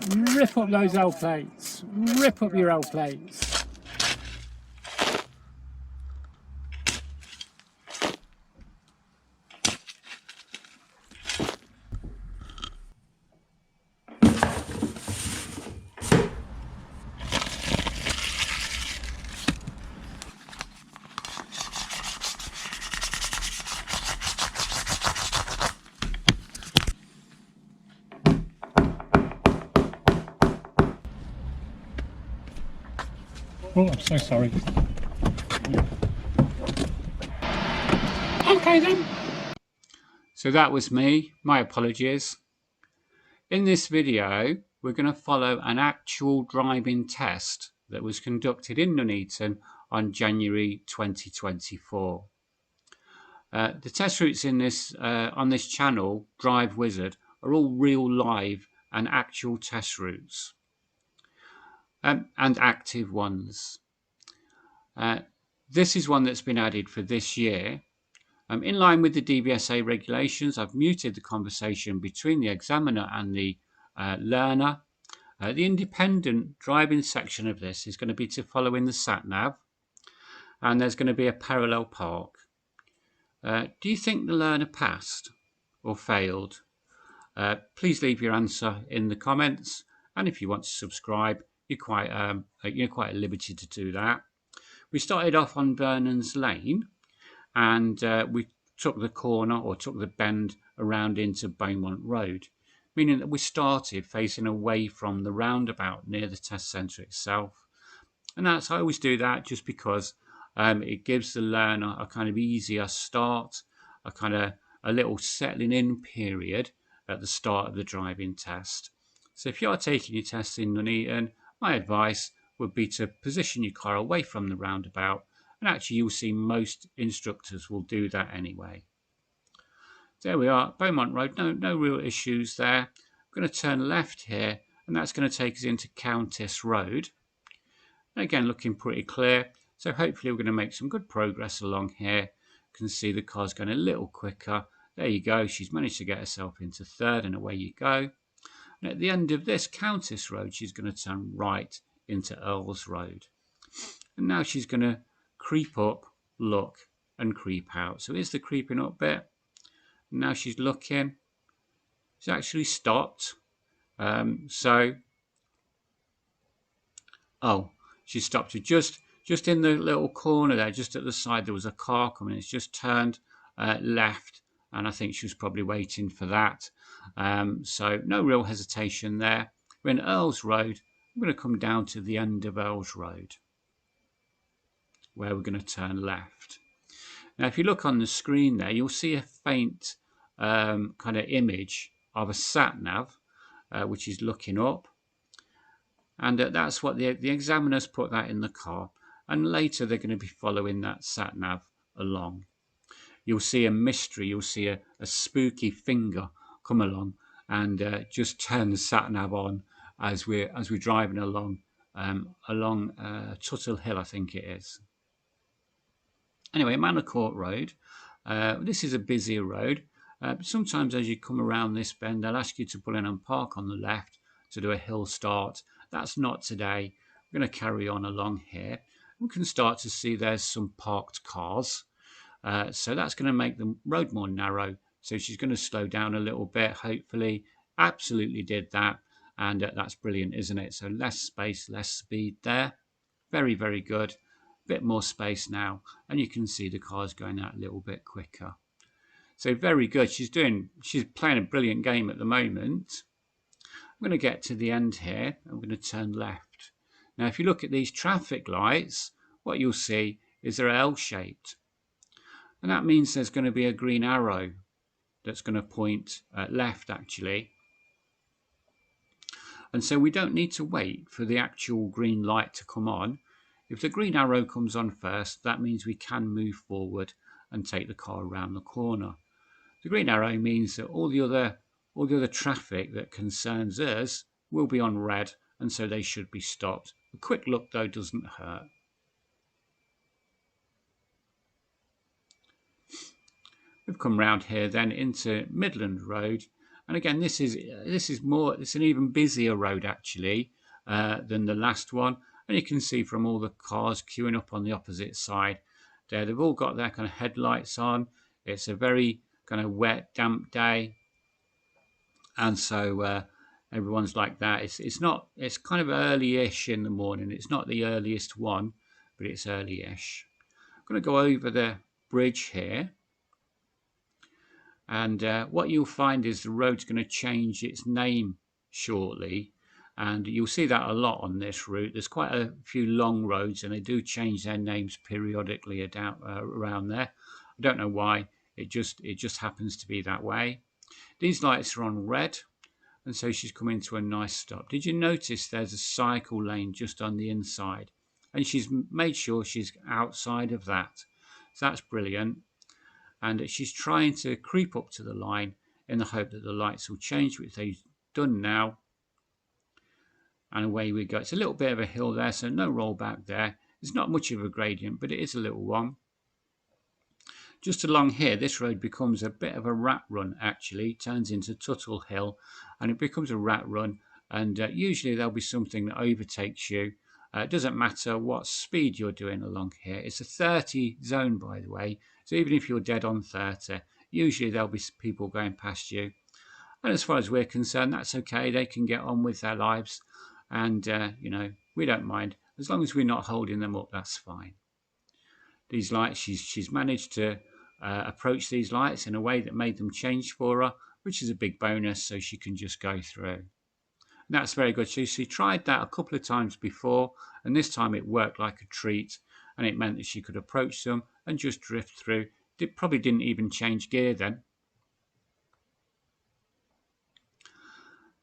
Rip up those L plates. Rip up your L plates. Oh, I'm so sorry. Okay then. So that was me. My apologies. In this video, we're going to follow an actual driving test that was conducted in Nuneaton on January 2024. The test routes in this on this channel, Drive Wizard, are all real live and actual test routes and active ones. This is one that's been added for this year. In line with the DVSA regulations, I've muted the conversation between the examiner and the learner. The independent driving section of this is going to be to follow in the Satnav, and there's going to be a parallel park. Do you think the learner passed or failed? Please leave your answer in the comments, and if you want to subscribe, you're quite at liberty to do that. We started off on Vernon's Lane, and we took the corner or took the bend around into Beaumont Road, meaning that we started facing away from the roundabout near the test centre itself. And I always do that just because it gives the learner a kind of easier start, a little settling in period at the start of the driving test. So if you're taking your test in Nuneaton, my advice would be to position your car away from the roundabout, and actually you'll see most instructors will do that anyway. There we are, Beaumont Road, no real issues there. I'm going to turn left here, and that's going to take us into Countess Road. Again, looking pretty clear, so hopefully we're going to make some good progress along here. You can see the car's going a little quicker. There you go, she's managed to get herself into third, and away you go. And at the end of this Countess Road, she's going to turn right into Earls Road. And now she's going to creep up, look, and creep out. So here's the creeping up bit. Now she's looking. She's actually stopped. She stopped just in the little corner there, just at the side. There was a car coming. It's just turned left, and I think she was probably waiting for that. So no real hesitation there. We're in Earls Road. I'm going to come down to the end of Earls Road, where we're going to turn left. Now, if you look on the screen there, you'll see a faint kind of image of a Satnav, which is looking up. And that's what the examiners put that in the car. And later they're going to be following that Satnav along. You'll see a mystery. You'll see a spooky finger come along and just turn the Satnav on as we're driving along Tuttle Hill, I think it is. Anyway, Manor Court Road. This is a busier road. Sometimes as you come around this bend, they'll ask you to pull in and park on the left to do a hill start. That's not today. We're going to carry on along here. We can start to see there's some parked cars. So that's going to make the road more narrow. So she's going to slow down a little bit, hopefully. Absolutely did that. And that's brilliant, isn't it? So less space, less speed there. Very, very good. Bit more space now. And you can see the cars going out a little bit quicker. So very good. She's playing a brilliant game at the moment. I'm going to get to the end here. I'm going to turn left. Now, if you look at these traffic lights, what you'll see is they're L-shaped. And that means there's going to be a green arrow that's going to point left, actually. And so we don't need to wait for the actual green light to come on. If the green arrow comes on first, that means we can move forward and take the car around the corner. The green arrow means that all the other traffic that concerns us will be on red, and so they should be stopped. A quick look, though, doesn't hurt. We've come round here then into Midland Road, And again, this is more. It's an even busier road actually than the last one. And you can see from all the cars queuing up on the opposite side there, they've all got their kind of headlights on. It's a very kind of wet, damp day, and so everyone's like that. It's not. It's kind of early-ish in the morning. It's not the earliest one, but it's early-ish. I'm going to go over the bridge here, and what you'll find is the road's going to change its name shortly, and you'll see that a lot on this route. There's quite a few long roads, and they do change their names periodically around there. I don't know why. It just happens to be that way. These lights are on red, and so she's coming to a nice stop. Did you notice there's a cycle lane just on the inside? And she's made sure she's outside of that. So that's brilliant. And she's trying to creep up to the line in the hope that the lights will change, which they've done now. And away we go. It's a little bit of a hill there, so no roll back there. It's not much of a gradient, but it is a little one. Just along here, this road becomes a bit of a rat run, actually. It turns into Tuttle Hill, and it becomes a rat run. And usually there'll be something that overtakes you. It doesn't matter what speed you're doing along here. It's a 30 zone, by the way. So even if you're dead on 30, usually there'll be people going past you. And as far as we're concerned, that's okay. They can get on with their lives. And, you know, we don't mind. As long as we're not holding them up, that's fine. These lights, she's managed to approach these lights in a way that made them change for her, which is a big bonus, so she can just go through. And that's very good. She tried that a couple of times before, and this time it worked like a treat, and it meant that she could approach them and just drift through. It probably didn't even change gear then.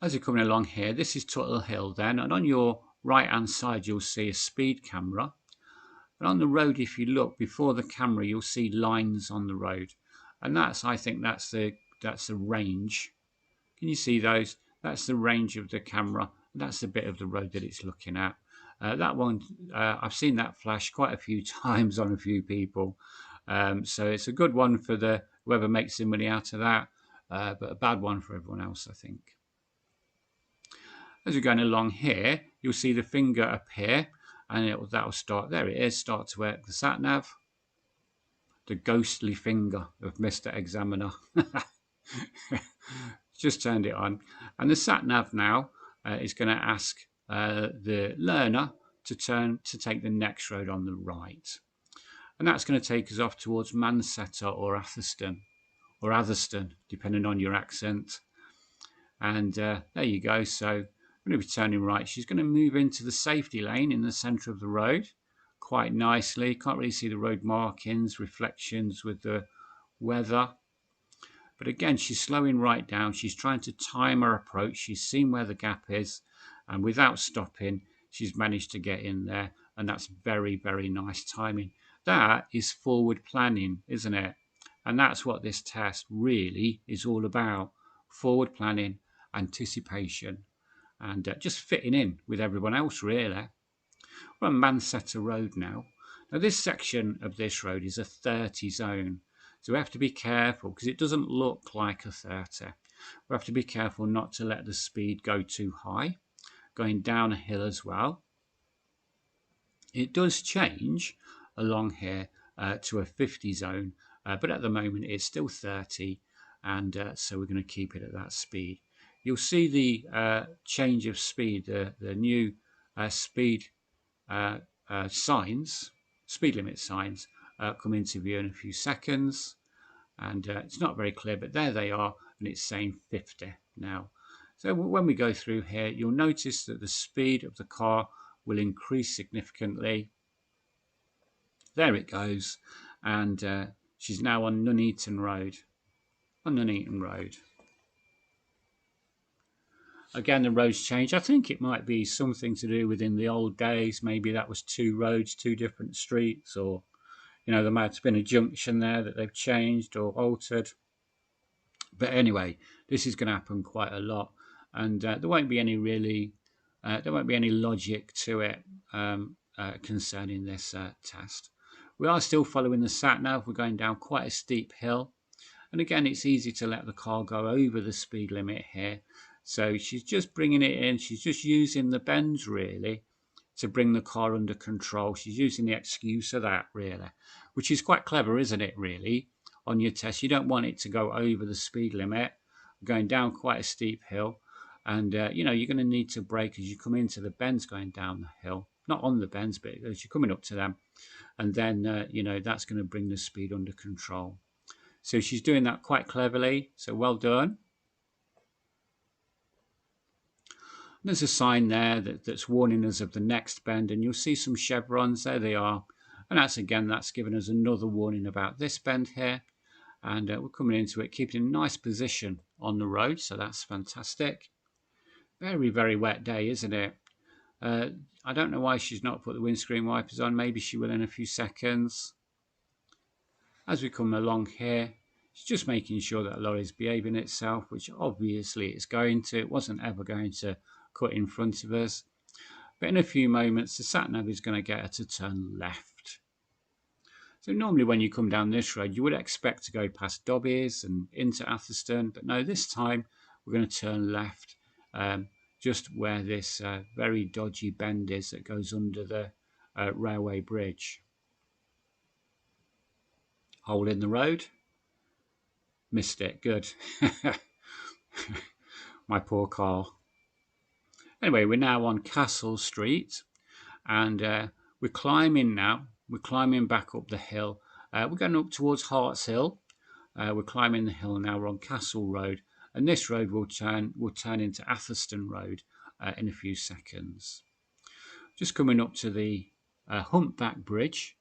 As you're coming along here, this is Tuttle Hill then, and on your right hand side you'll see a speed camera. And on the road, if you look before the camera, you'll see lines on the road, and that's, I think that's the range. Can you see those? That's the range of the camera. That's the bit of the road that it's looking at. That one, I've seen that flash quite a few times on a few people, so it's a good one for whoever makes the money out of that, but a bad one for everyone else, I think. As you're going along here, you'll see the finger appear, and that'll start. There it is. Start to work the Satnav. The ghostly finger of Mr. Examiner. Just turned it on, and the Satnav now is going to ask the learner to take the next road on the right, and that's going to take us off towards Manchester or Atherstone, depending on your accent. And there you go. So I'm going to be turning right. She's going to move into the safety lane in the centre of the road quite nicely. Can't really see the road markings, reflections with the weather. But again, she's slowing right down. She's trying to time her approach. She's seen where the gap is, and without stopping, she's managed to get in there. And that's very, very nice timing. That is forward planning, isn't it? And that's what this test really is all about. Forward planning, anticipation, and just fitting in with everyone else, really. We're on Manchester Road now. Now, this section of this road is a 30 zone. So we have to be careful because it doesn't look like a 30. We have to be careful not to let the speed go too high. Going down a hill as well. It does change along here to a 50 zone, but at the moment it's still 30, and so we're going to keep it at that speed. You'll see the change of speed, the new speed signs, speed limit signs, come into view in a few seconds, and it's not very clear, but there they are, and it's saying 50 now. So when we go through here, you'll notice that the speed of the car will increase significantly. There it goes, and she's now on Nuneaton Road. Again, the roads change. I think it might be something to do with in the old days. Maybe that was two roads, two different streets, or there might have been a junction there that they've changed or altered. But anyway, this is going to happen quite a lot, and there won't be any logic to it concerning this test. We are still following the Satnav. We're going down quite a steep hill, And again, it's easy to let the car go over the speed limit here. So she's just bringing it in. She's just using the bends really to bring the car under control. She's using the excuse of that really, which is quite clever, isn't it, really, on your test. You don't want it to go over the speed limit, going down quite a steep hill. And, you know, you're going to need to brake as you come into the bends going down the hill. Not on the bends, but as you're coming up to them. And then, you know, that's going to bring the speed under control. So she's doing that quite cleverly. So well done. There's a sign there that's warning us of the next bend, and you'll see some chevrons. There they are. And that's giving us another warning about this bend here. And we're coming into it, keeping a nice position on the road. So that's fantastic. Very, very wet day, isn't it? I don't know why she's not put the windscreen wipers on. Maybe she will in a few seconds. As we come along here, she's just making sure that the lorry's behaving itself, which obviously it's going to. It wasn't ever going to cut in front of us. But in a few moments, the Satnav is going to get her to turn left. So normally when you come down this road, you would expect to go past Dobbies and into Atherstone. But no, this time we're going to turn left, just where this very dodgy bend is that goes under the railway bridge. Hole in the road. Missed it. Good. My poor car. Anyway, we're now on Castle Street, and we're climbing now. We're climbing back up the hill. We're going up towards Harts Hill. We're climbing the hill now. We're on Castle Road, and this road will turn into Atherstone Road in a few seconds. Just coming up to the Humpback Bridge,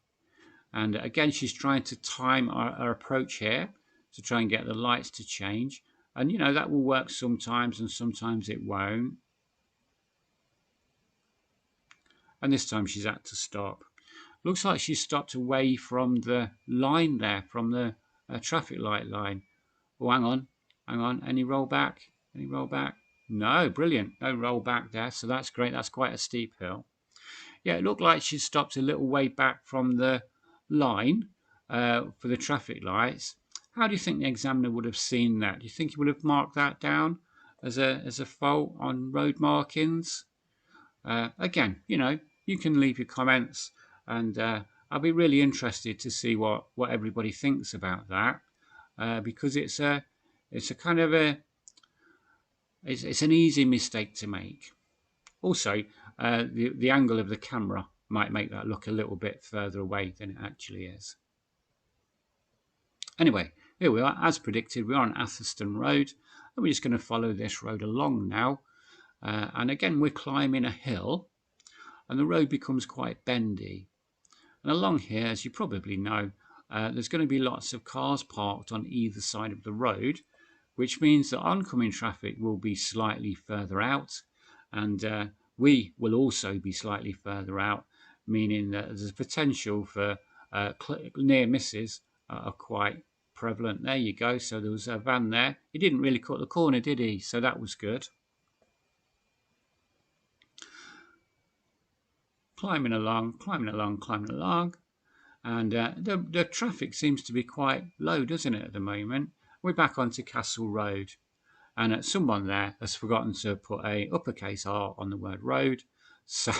and again she's trying to time our approach here to try and get the lights to change. And you know, that will work sometimes and sometimes it won't. And this time she's had to stop. Looks like she stopped away from the line there, from the traffic light line. Oh, hang on. Any roll back? No, brilliant. No roll back there. So that's great. That's quite a steep hill. Yeah, it looked like she stopped a little way back from the line for the traffic lights. How do you think the examiner would have seen that? Do you think he would have marked that down as a fault on road markings? Again, you know, you can leave your comments, and I'll be really interested to see what everybody thinks about that, because it's a kind of it's an easy mistake to make. Also, the angle of the camera might make that look a little bit further away than it actually is. Anyway, here we are. As predicted, we're on Atherstone Road, and we're just going to follow this road along now. And again, we're climbing a hill, and the road becomes quite bendy. And along here, as you probably know, there's going to be lots of cars parked on either side of the road, which means that oncoming traffic will be slightly further out, and we will also be slightly further out, meaning that there's a potential for near misses are quite prevalent. There you go. So there was a van there. He didn't really cut the corner, did he? So that was good. Climbing along, and the traffic seems to be quite low, doesn't it, at the moment? We're back onto Castle Road, and someone there has forgotten to put a uppercase R on the word road, so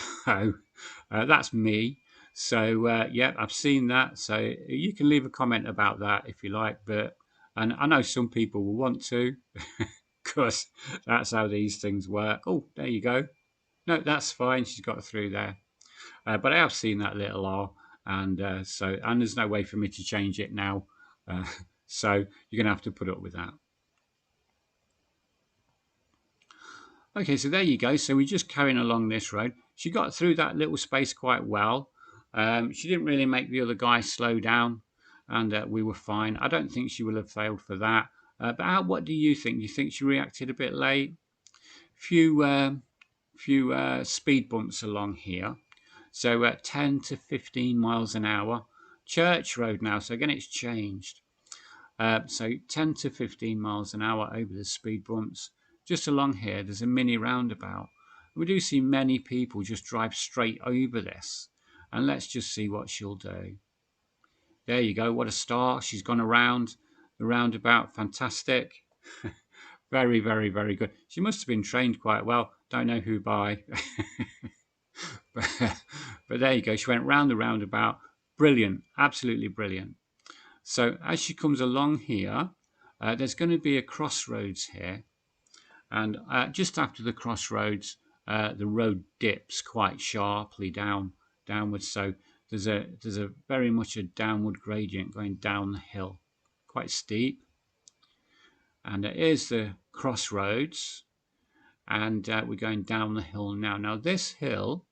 that's me. So yeah, I've seen that, so you can leave a comment about that if you like, and I know some people will want to because that's how these things work. Oh, there you go. No, that's fine, she's got through there. But I have seen that little R, and there's no way for me to change it now. So you're going to have to put up with that. Okay, so there you go. So we're just carrying along this road. She got through that little space quite well. She didn't really make the other guy slow down, and we were fine. I don't think she will have failed for that. But what do you think? Do you think she reacted a bit late? Few speed bumps along here. So 10 to 15 miles an hour. Church Road now, so again it's changed. So 10 to 15 miles an hour over the speed bumps. Just along here there's a mini roundabout. We do see many people just drive straight over this. And let's just see what she'll do. There you go, what a start. She's gone around The roundabout, fantastic. Very, very, very good. She must have been trained quite well. Don't know who by. But there you go. She went round the roundabout. Brilliant. Absolutely brilliant. So as she comes along here, there's going to be a crossroads here. And just after the crossroads, the road dips quite sharply downwards. So there's a very much a downward gradient going down the hill, quite steep. And it is the crossroads, and we're going down the hill now. Now this hill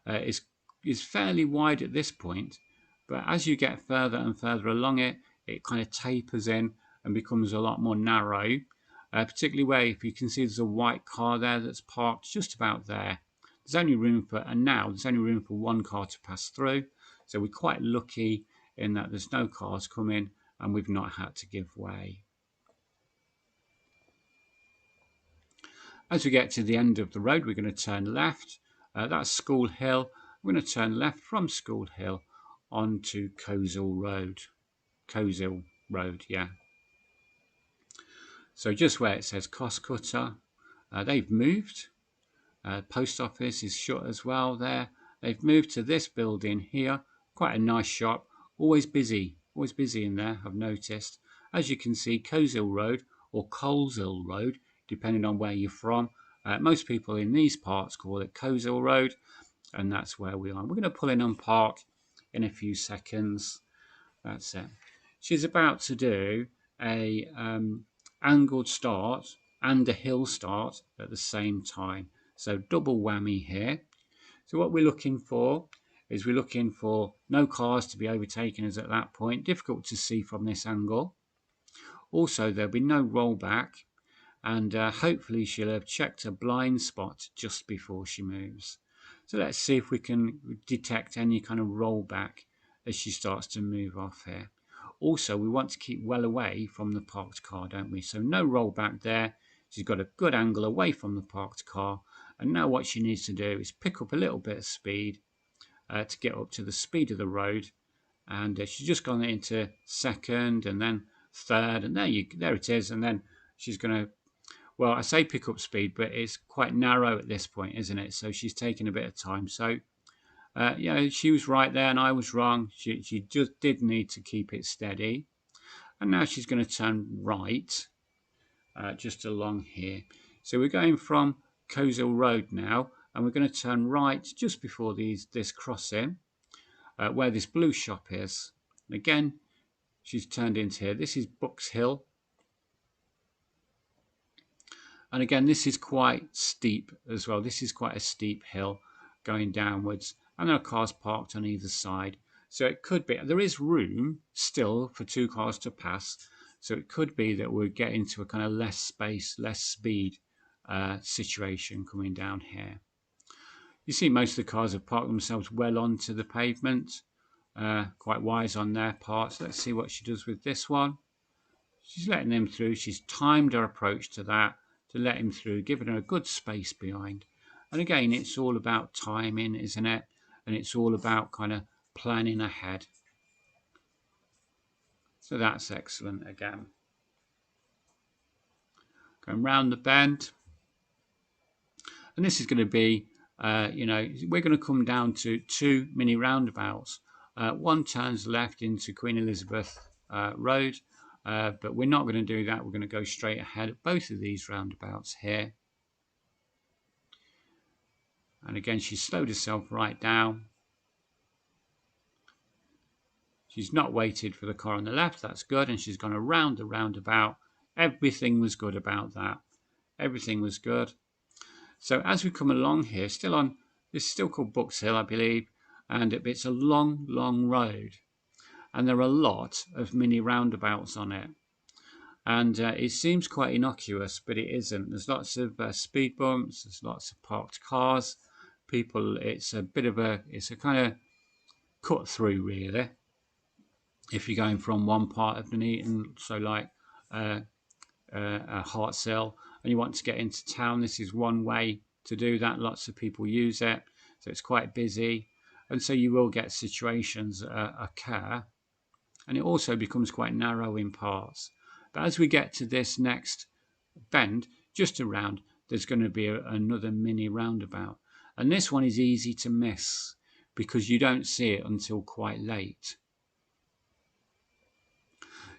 is fairly wide at this point, but as you get further and further along it, it kind of tapers in and becomes a lot more narrow. Particularly where, if you can see, there's a white car there that's parked just about there. There's only room for, and now there's only room for one car to pass through. So we're quite lucky in that there's no cars coming and we've not had to give way. As we get to the end of the road, we're going to turn left. That's School Hill. We're going to turn left from School Hill onto Coleshill Road. Coleshill Road, yeah. So just where it says Cost Cutter, they've moved. Post office is shut as well there. They've moved to this building here. Quite a nice shop. Always busy in there, I've noticed. As you can see, Coleshill Road or Coleshill Road, depending on where you're from. Most people in these parts call it Coleshill Road, and that's where we are. We're going to pull in and park in a few seconds. That's it. She's about to do a angled start and a hill start at the same time. So double whammy here. So what we're looking for is we're looking for no cars to be overtaking us at that point. Difficult to see from this angle. Also, there'll be no rollback, and hopefully she'll have checked a blind spot just before she moves. So let's see if we can detect any kind of rollback as she starts to move off here. Also, we want to keep well away from the parked car, don't we? So no rollback there. She's got a good angle away from the parked car. And now what she needs to do is pick up a little bit of speed to get up to the speed of the road. And she's just gone into second and then third. And there it is. And then she's going to, well, I say pick up speed, but it's quite narrow at this point, isn't it? So she's taking a bit of time. So she was right there and I was wrong. She just did need to keep it steady. And now she's going to turn right just along here. So we're going from Coleshill Road now, and we're going to turn right just before this crossing where this blue shop is. And again, she's turned into here. This is Bucks Hill. And again, this is quite steep as well. This is quite a steep hill going downwards. And there are cars parked on either side. So it could be, there is room still for two cars to pass. So it could be that we're getting to a kind of less space, less speed situation coming down here. You see most of the cars have parked themselves well onto the pavement. Quite wise on their part. So let's see what she does with this one. She's letting them through. She's timed her approach to that to let him through, giving her a good space behind. And again, it's all about timing, isn't it? And it's all about kind of planning ahead. So that's excellent again. Going round the bend. And this is going to be, we're going to come down to two mini roundabouts. One turns left into Queen Elizabeth Road, but we're not going to do that. We're going to go straight ahead at both of these roundabouts here. And again, she's slowed herself right down. She's not waited for the car on the left. That's good. And she's gone around the roundabout. Everything was good about that. Everything was good. So as we come along here, this is still called Bucks Hill, I believe. And it's a long, long road. And there are a lot of mini roundabouts on it. And it seems quite innocuous, but it isn't. There's lots of speed bumps. There's lots of parked cars. People, it's a kind of cut through, really. If you're going from one part of Nuneaton, so like Hartshill, and you want to get into town, this is one way to do that. Lots of people use it, so it's quite busy. And so you will get situations occur. And it also becomes quite narrow in parts. But as we get to this next bend, just around, there's going to be another mini roundabout. And this one is easy to miss because you don't see it until quite late.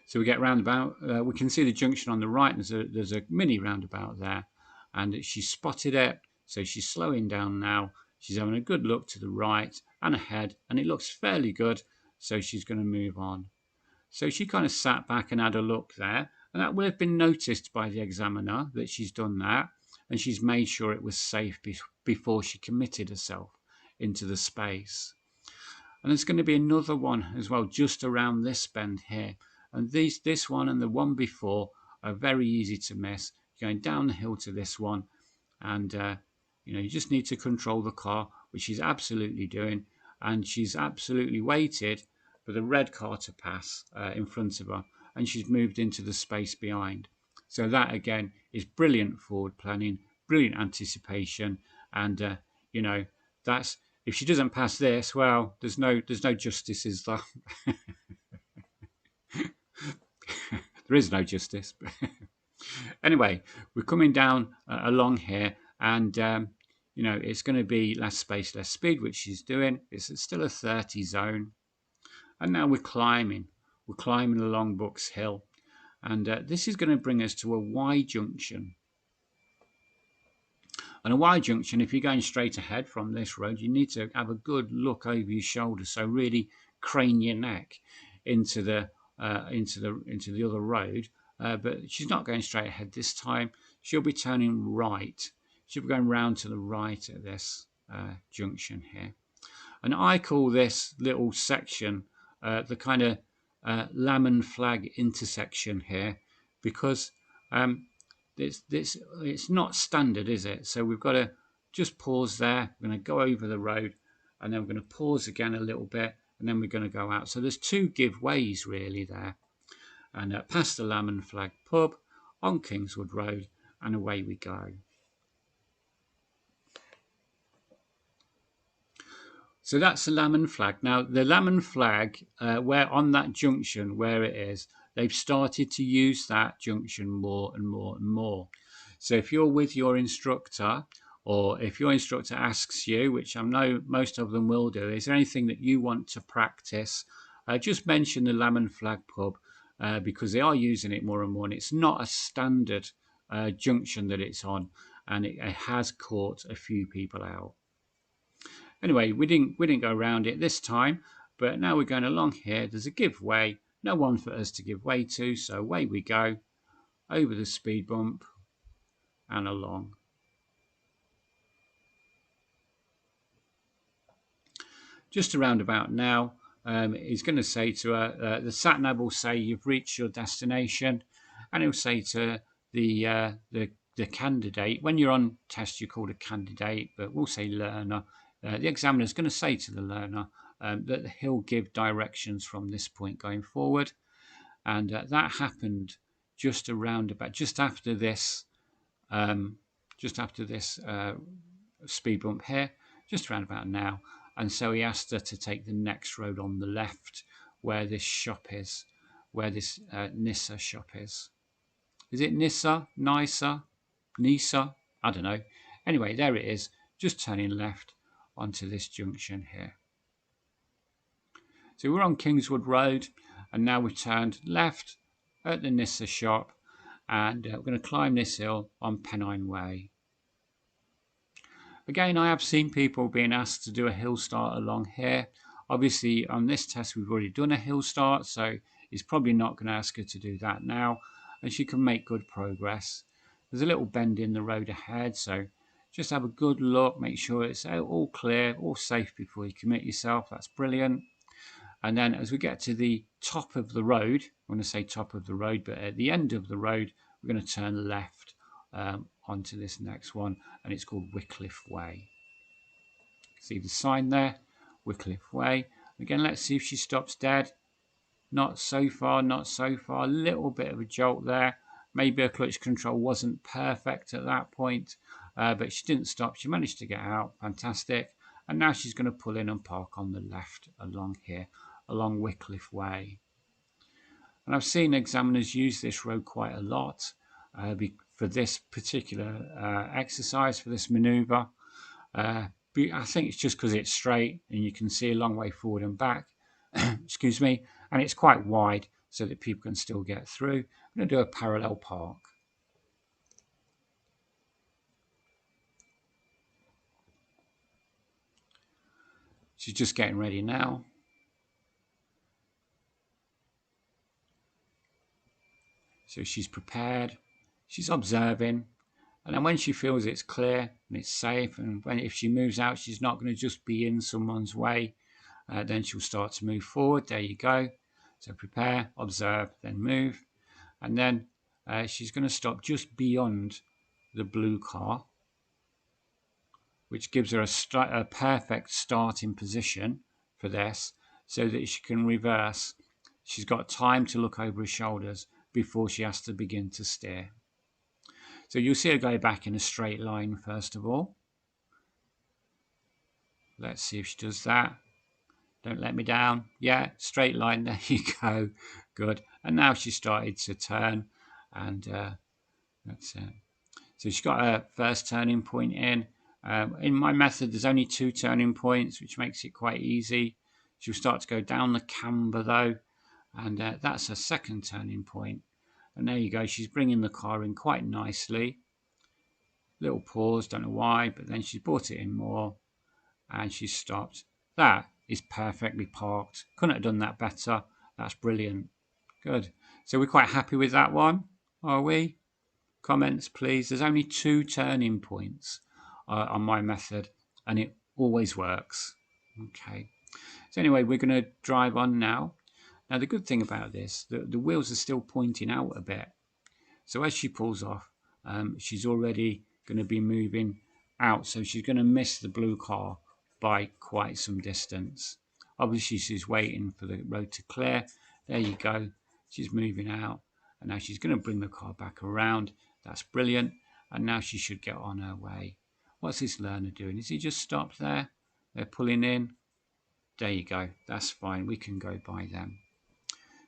So we get roundabout. We can see the junction on the right. There's a mini roundabout there, and she spotted it. So she's slowing down now. She's having a good look to the right and ahead, and it looks fairly good. So she's going to move on. So she kind of sat back and had a look there, and that will have been noticed by the examiner that she's done that, and she's made sure it was safe before she committed herself into the space. And there's going to be another one as well just around this bend here. And this one and the one before are very easy to miss. You're going down the hill to this one, and you just need to control the car, which she's absolutely doing. And she's absolutely waited for the red car to pass in front of her, and she's moved into the space behind. So that again is brilliant forward planning, brilliant anticipation, and that's, if she doesn't pass this, well, there's no justice, is there? There is no justice. Anyway, we're coming down along here, and it's going to be less space, less speed, which she's doing. It's still a 30 zone, and now we're climbing along Bucks Hill, and this is going to bring us to a Y junction. And a Y junction, if you're going straight ahead from this road, you need to have a good look over your shoulder, so really crane your neck into the other road. But she's not going straight ahead this time. She'll be turning right. She'll be going round to the right at this junction here. And I call this little section the kind of lemon flag intersection here, because it's not standard, is it? So we've got to just pause there. We're going to go over the road, and then we're going to pause again a little bit, and then we're going to go out. So there's two give ways really there. And past the Lamb Flag pub on Kingswood Road, and away we go. So that's the Lamb Flag. Now the Lamb Flag, where on that junction where it is, they've started to use that junction more and more and more. So if you're with your instructor, or if your instructor asks you, which I know most of them will do, is there anything that you want to practice, just mention the Lamb Flag pub, because they are using it more and more, and it's not a standard junction that it's on, and it has caught a few people out. Anyway, we didn't go around it this time, but now we're going along here. There's a give way, no one for us to give way to, so away we go, over the speed bump and along. Just around about now, he's going to say to her, the Satnav will say you've reached your destination, and he'll say to the candidate, when you're on test you're called a candidate, but we'll say learner. The examiner is going to say to the learner that he'll give directions from this point going forward, and that happened just after this speed bump here, just around about now. And so he asked her to take the next road on the left, where this shop is, where this Nissa shop is. Is it Nissa? Nisa? Nisa? I don't know. Anyway, there it is, just turning left onto this junction here. So we're on Kingswood Road, and now we've turned left at the Nissa shop, and we're going to climb this hill on Pennine Way. Again, I have seen people being asked to do a hill start along here. Obviously, on this test, we've already done a hill start, so he's probably not going to ask her to do that now, and she can make good progress. There's a little bend in the road ahead, so just have a good look, make sure it's all clear, all safe before you commit yourself. That's brilliant. And then as we get to the top of the road, I'm going to say top of the road, but at the end of the road, we're going to turn left onto this next one, and it's called Wycliffe Way. See the sign there, Wycliffe Way. Again, let's see if she stops dead. Not so far, not so far. A little bit of a jolt there. Maybe her clutch control wasn't perfect at that point, but she didn't stop. She managed to get out. Fantastic. And now she's going to pull in and park on the left along here, along Wycliffe Way. And I've seen examiners use this road quite a lot for this particular exercise, for this manoeuvre. I think it's just because it's straight and you can see a long way forward and back. Excuse me. And it's quite wide so that people can still get through. I'm going to do a parallel park. She's just getting ready now. So she's prepared, she's observing, and then when she feels it's clear and it's safe, and if she moves out, she's not going to just be in someone's way, then she'll start to move forward. There you go. So prepare, observe, then move. And then she's going to stop just beyond the blue car, which gives her a perfect starting position for this, so that she can reverse. She's got time to look over her shoulders before she has to begin to steer. So you'll see her go back in a straight line first of all. Let's see if she does that. Don't let me down. Yeah, straight line. There you go. Good. And now she's started to turn, and that's it. So she's got her first turning point in. In my method, there's only 2 turning points, which makes it quite easy. She'll start to go down the camber though, and that's her second turning point. And there you go. She's bringing the car in quite nicely. Little pause, don't know why, but then she's brought it in more, and she's stopped. That is perfectly parked. Couldn't have done that better. That's brilliant. Good. So we're quite happy with that one, are we? Comments, please. There's only 2 turning points on my method, and it always works. Okay. So anyway, we're going to drive on now. Now, the good thing about this, the wheels are still pointing out a bit. So as she pulls off, she's already going to be moving out. So she's going to miss the blue car by quite some distance. Obviously, she's waiting for the road to clear. There you go. She's moving out. And now she's going to bring the car back around. That's brilliant. And now she should get on her way. What's this learner doing? Is he just stopped there? They're pulling in. There you go. That's fine. We can go by them.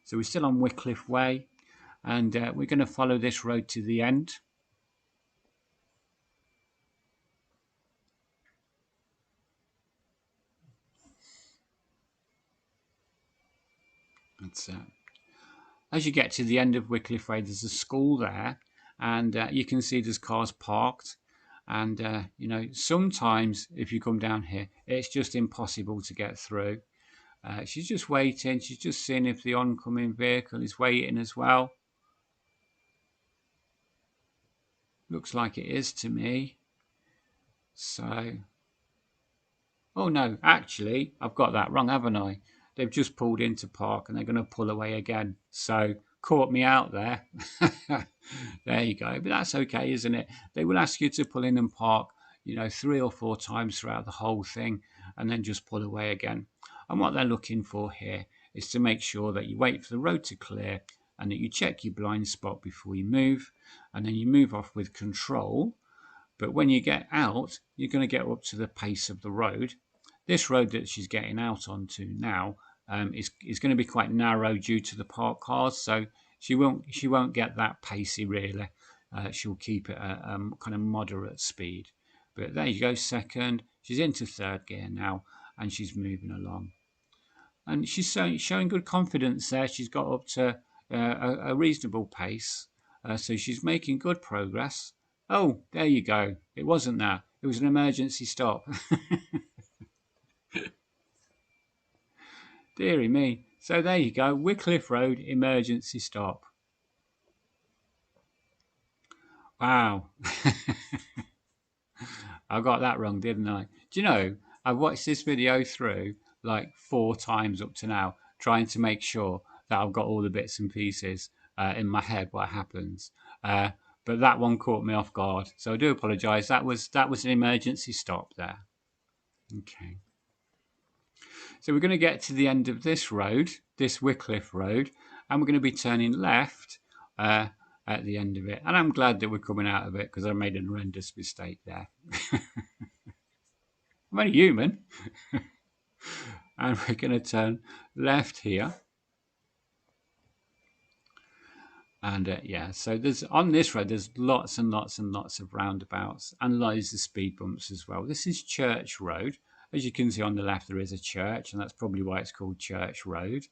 So we're still on Wycliffe Way. And we're going to follow this road to the end. That's as you get to the end of Wycliffe Way, there's a school there, and you can see there's cars parked. And you know, sometimes if you come down here, it's just impossible to get through. She's just waiting. She's just seeing if the oncoming vehicle is waiting as well. Looks like it is to me. So, oh no, actually, I've got that wrong, haven't I? They've just pulled into park and they're going to pull away again. So, caught me out there. There you go. But that's okay, isn't it? They will ask you to pull in and park, you know, 3 or 4 times throughout the whole thing, and then just pull away again. And what they're looking for here is to make sure that you wait for the road to clear and that you check your blind spot before you move, and then you move off with control. But when you get out, you're going to get up to the pace of the road. This road that she's getting out onto now is going to be quite narrow due to the parked cars, so she won't get that pacey really. She'll keep it at kind of moderate speed. But there you go, second. She's into third gear now, and she's moving along. And she's showing good confidence there. She's got up to a reasonable pace, so she's making good progress. Oh, there you go. It wasn't that. It was an emergency stop. Deary me. So there you go. Wycliffe Road, emergency stop. Wow. I got that wrong, didn't I? Do you know, I've watched this video through like 4 times up to now, trying to make sure that I've got all the bits and pieces in my head what happens. But that one caught me off guard. So I do apologise. That was an emergency stop there. Okay. So we're going to get to the end of this road, this Wycliffe Road, and we're going to be turning left at the end of it. And I'm glad that we're coming out of it because I made an horrendous mistake there. I'm only human. And we're going to turn left here. And yeah, so there's on this road there's lots and lots and lots of roundabouts and loads of speed bumps as well. This is Church Road. As you can see on the left, there is a church, and that's probably why it's called Church Road.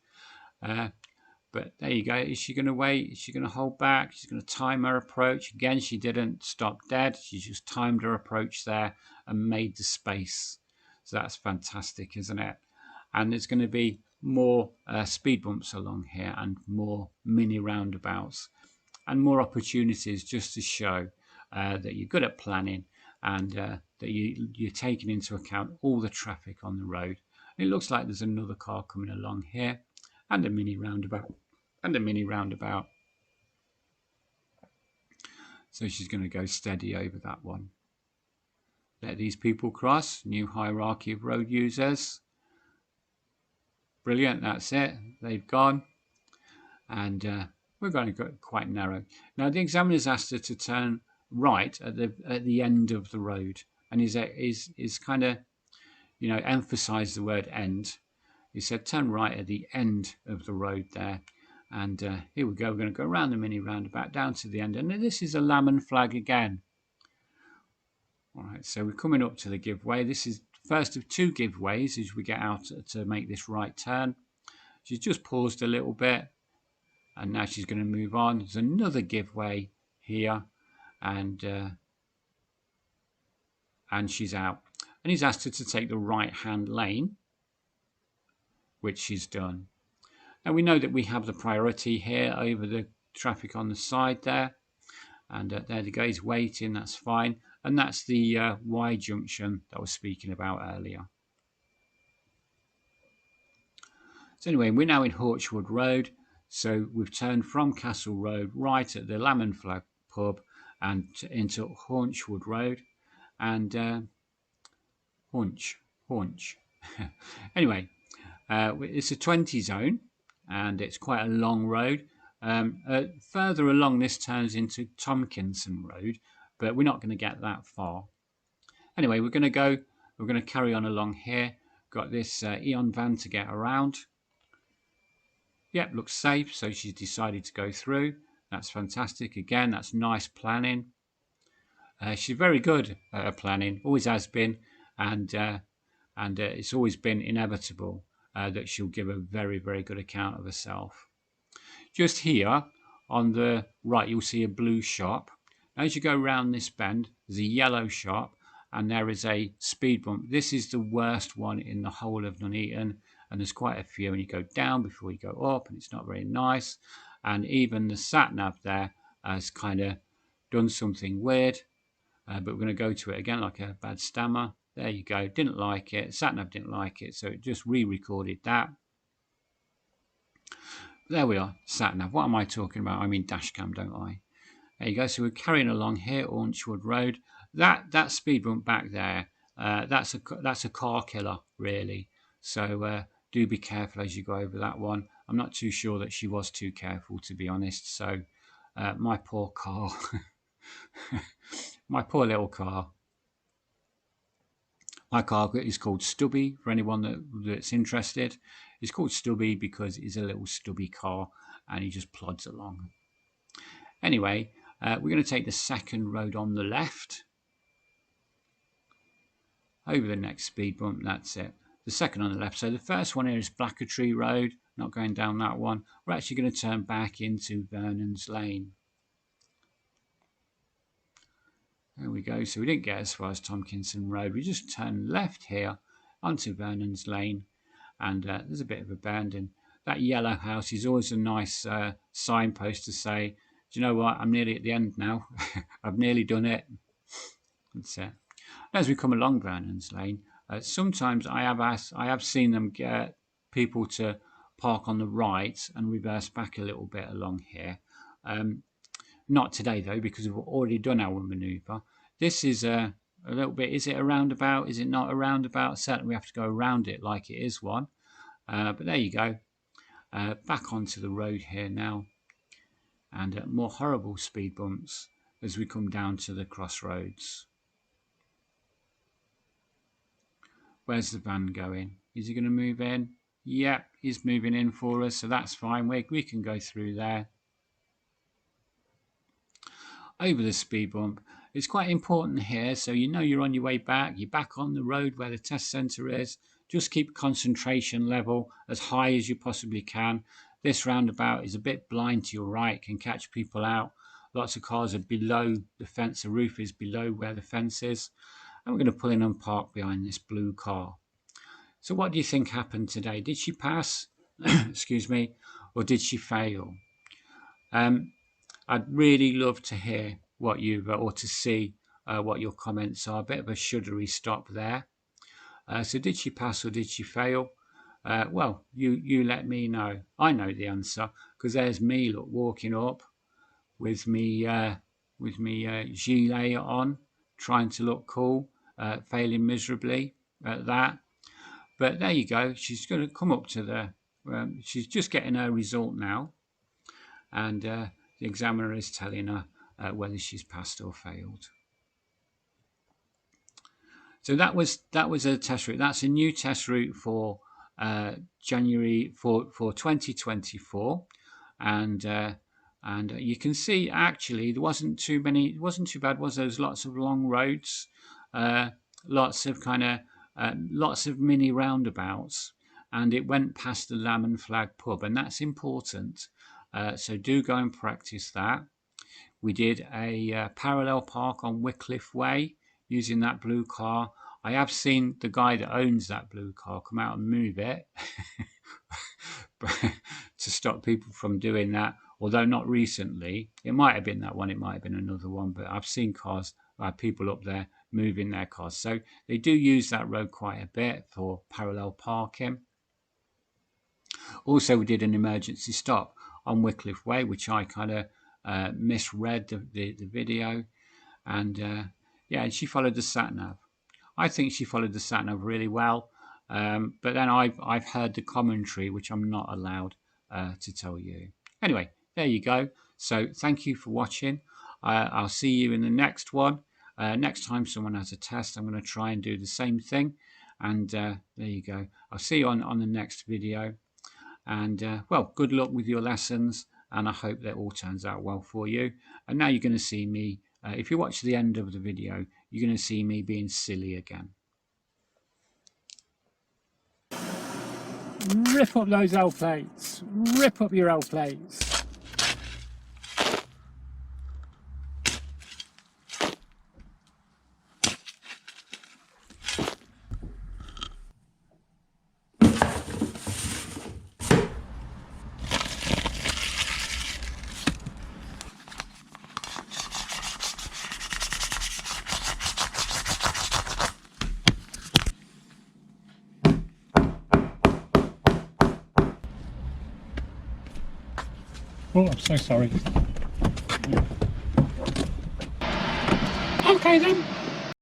But there you go. Is she going to wait? Is she going to hold back? She's going to time her approach. Again, she didn't stop dead. She just timed her approach there and made the space. So that's fantastic, isn't it? And there's going to be more speed bumps along here and more mini roundabouts and more opportunities just to show that you're good at planning and that you're taking into account all the traffic on the road. And it looks like there's another car coming along here and a mini roundabout and a mini roundabout. So she's going to go steady over that one. Let these people cross. New hierarchy of road users. Brilliant, that's it. They've gone. And we're going to go quite narrow. Now the examiner's asked her to turn right at the end of the road, and is kind of, emphasised the word end. He said turn right at the end of the road there. And here we go. We're going to go around the mini roundabout down to the end. And this is a lemon flag again. All right, so we're coming up to the giveaway. This is the first of two giveaways as we get out to make this right turn. She's just paused a little bit. And now she's going to move on. There's another giveaway here. And she's out. And he's asked her to take the right-hand lane, which she's done. And we know that we have the priority here over the traffic on the side there. And there the guy's waiting, that's fine. And that's the Y junction that I was speaking about earlier. So anyway, we're now in Hawkswood Road. So we've turned from Castle Road right at the Lamb Flag pub and into Hawkswood Road. And Haunch. Anyway, it's a 20 zone. And it's quite a long road. Further along, this turns into Tomkinson Road, but we're not going to get that far. Anyway, we're going to carry on along here. Got this Eon van to get around. Yep, looks safe, so she's decided to go through. That's fantastic. Again, that's nice planning. She's very good at her planning, always has been, and it's always been inevitable that she'll give a very, very good account of herself. Just here on the right, you'll see a blue shop. As you go around this bend, there's a yellow shop, and there is a speed bump. This is the worst one in the whole of Nuneaton, and there's quite a few. And you go down before you go up, and it's not very nice. And even the Satnav there has kind of done something weird. But we're going to go to it again like a bad stammer. There you go. Didn't like it. Satnav didn't like it, so it just re-recorded that. There we are, Satnav. What am I talking about? I mean dashcam, don't I? There you go. So we're carrying along here, Orchwood Road. That speed bump back there, that's a car killer, really. So do be careful as you go over that one. I'm not too sure that she was too careful, to be honest. So my poor car, my poor little car. My car is called Stubby, for anyone that's interested. It's called Stubby because it's a little stubby car and he just plods along. Anyway, we're going to take the second road on the left. Over the next speed bump, that's it. The second on the left. So the first one here is Blackertree Road. Not going down that one. We're actually going to turn back into Vernon's Lane. There we go. So we didn't get as far as Tomkinson Road. We just turned left here onto Vernon's Lane. And there's a bit of a bend. And that yellow house is always a nice signpost to say, do you know what? I'm nearly at the end now. I've nearly done it. That's it. As we come along Vernon's Lane, sometimes I have seen them get people to park on the right and reverse back a little bit along here. Not today though, because we've already done our manoeuvre. This is a little bit. Is it a roundabout? Is it not a roundabout? Certainly we have to go around it like it is one. But there you go. Back onto the road here now, and more horrible speed bumps as we come down to the crossroads. Where's the van going? Is he going to move in? Yep, he's moving in for us, so that's fine. We can go through there. over the speed bump. It's quite important here, so you know you're on your way back, you're back on the road where the test centre is. Just keep concentration level as high as you possibly can. This roundabout is a bit blind to your right, can catch people out. Lots of cars are below the fence, the roof is below where the fence is. And we're going to pull in and park behind this blue car. So what do you think happened today? Did she pass, excuse me, or did she fail? I'd really love to hear what you've, or to see what your comments are. A bit of a shuddery stop there. So did she pass or did she fail? Well, you let me know. I know the answer because there's me, look, walking up with me gilet on, trying to look cool, failing miserably at that. But there you go. She's going to come up to the. She's just getting her result now, and the examiner is telling her whether she's passed or failed. So that was a test route. That's a new test route for January for 2024, and you can see actually there wasn't too many. It wasn't too bad, was there? There's lots of long roads, lots of lots of mini roundabouts, and it went past the Lamb and Flag pub, and that's important. So do go and practice that. We did a parallel park on Wycliffe Way using that blue car. I have seen the guy that owns that blue car come out and move it to stop people from doing that, although not recently. It might have been that one, it might have been another one, but I've seen cars, people up there moving their cars. So they do use that road quite a bit for parallel parking. Also, we did an emergency stop on Wycliffe Way, which I kind of misread the video, and yeah, and she followed the Satnav. I think she followed the Satnav really well, but then I've heard the commentary, which I'm not allowed to tell you. Anyway, there you go. So thank you for watching. I'll see you in the next one. Next time someone has a test, I'm going to try and do the same thing. And there you go. I'll see you on the next video. And well, good luck with your lessons, and I hope that all turns out well for you. And now you're going to see me, if you watch the end of the video, you're going to see me being silly again. Rip up those L plates. Rip up your L plates. Oh, I'm so sorry. Okay then.